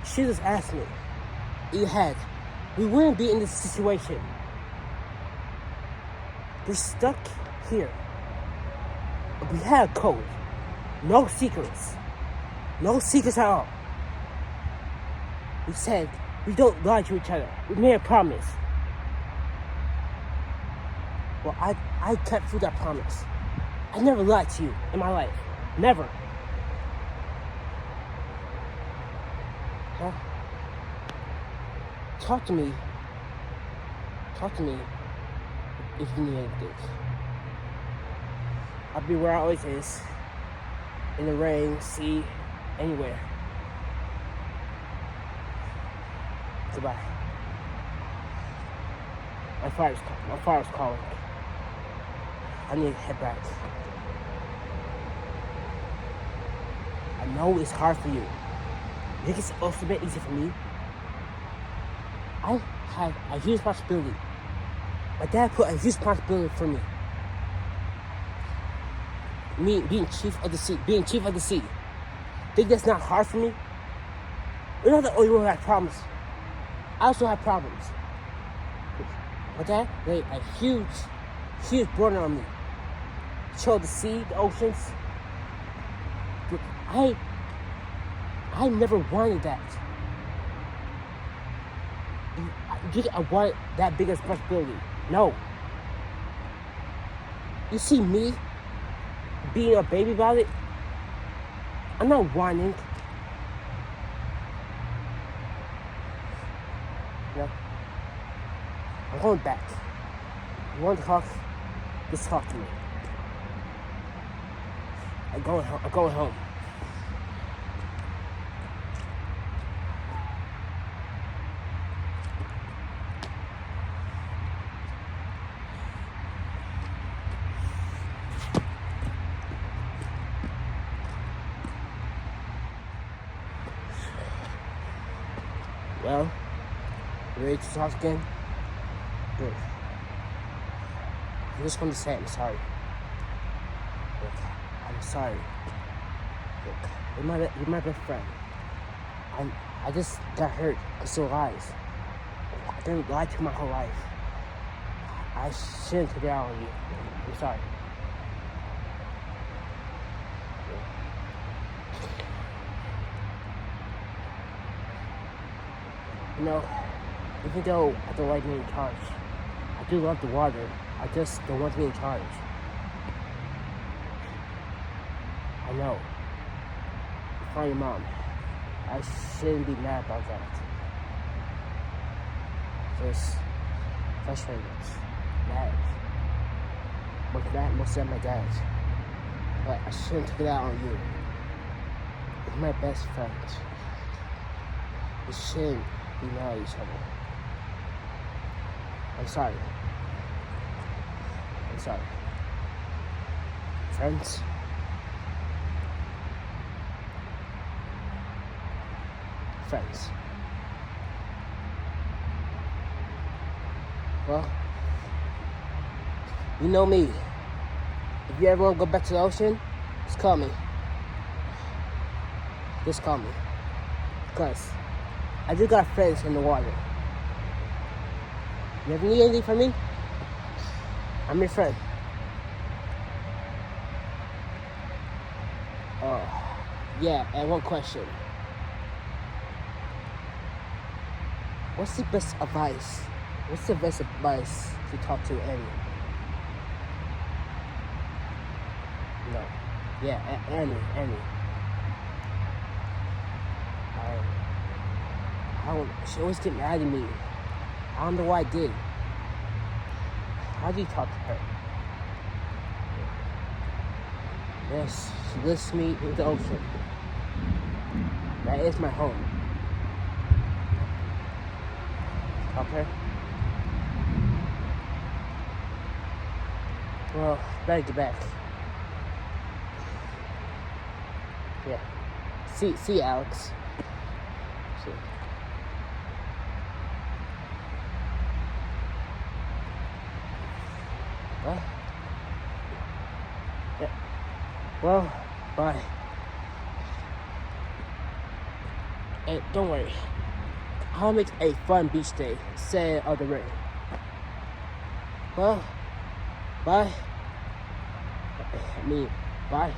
She just asked me, you had, we wouldn't be in this situation. We're stuck here. We had a code. No secrets. No secrets at all. We said we don't lie to each other. We made a promise. Well, I kept through that promise. I never lied to you in my life. Never. Huh? Talk to me. Talk to me if you need anything. I'll be where I always is. In the rain, sea, anywhere. Goodbye. My father's calling. I need to head back. I know it's hard for you. You think it's also been easy for me? I have a huge responsibility. My dad put a huge responsibility for me. Me being chief of the sea. Think that's not hard for me? You're not the only one who had problems. I also have problems. My dad laid a huge burden on me. Show the sea, the oceans. I never wanted that. I wanted that big responsibility. No. You see me being a baby about it? I'm not whining. No. I'm going back. You want to talk? Just talk to me. I'm going home. Well, you ready to talk again? Good. I just want to say I'm sorry. Look, I'm sorry. Look, you're my best friend. I just got hurt because of lies. I didn't lie to you my whole life. I shouldn't take it out on you. I'm sorry. You know, even though I don't like being in charge, I do love the water. I just don't want to be in charge. I know. Find your mom. I shouldn't be mad about that. Just frustrated. Mad. Most of my dad. But I shouldn't take it out on you. You're my best friend. We shouldn't be mad at each other. I'm sorry. Friends? Friends. Well, you know me. If you ever want to go back to the ocean, just call me. Just call me. Because I just got friends in the water. You ever need anything from me? I'm your friend. Yeah, and one question. What's the best advice? What's the best advice to talk to Annie? No. Yeah, Annie. She always get mad at me. I don't know why I did. How do you talk to her? Yes, she lifts me into the ocean. That is my home. Okay? Well, better get back. Yeah. See you, Alex. See you. Well, yeah. Well, bye. And don't worry, I'll make a fun beach day instead of the rain. Well, bye. I mean, bye.